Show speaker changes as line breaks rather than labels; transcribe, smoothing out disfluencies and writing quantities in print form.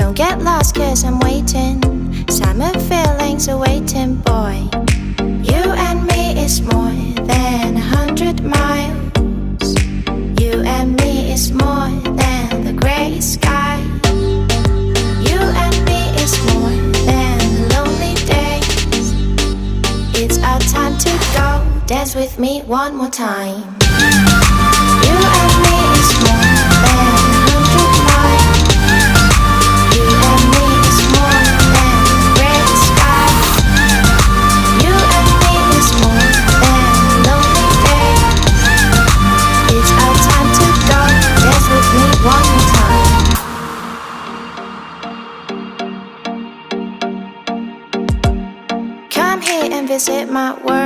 Don't get lost cause I'm waiting. Summer feelings are waiting, boy. You and me is more than 100 miles. You and me is more than the gray sky. You and me is more than lonely days. It's our time to go. Dance with me one more time. You and me is more than 100 miles. You and me is more than gray sky. You and me is more than lonely days. It's our time to go. Dance with me one more time. Come here and visit my world.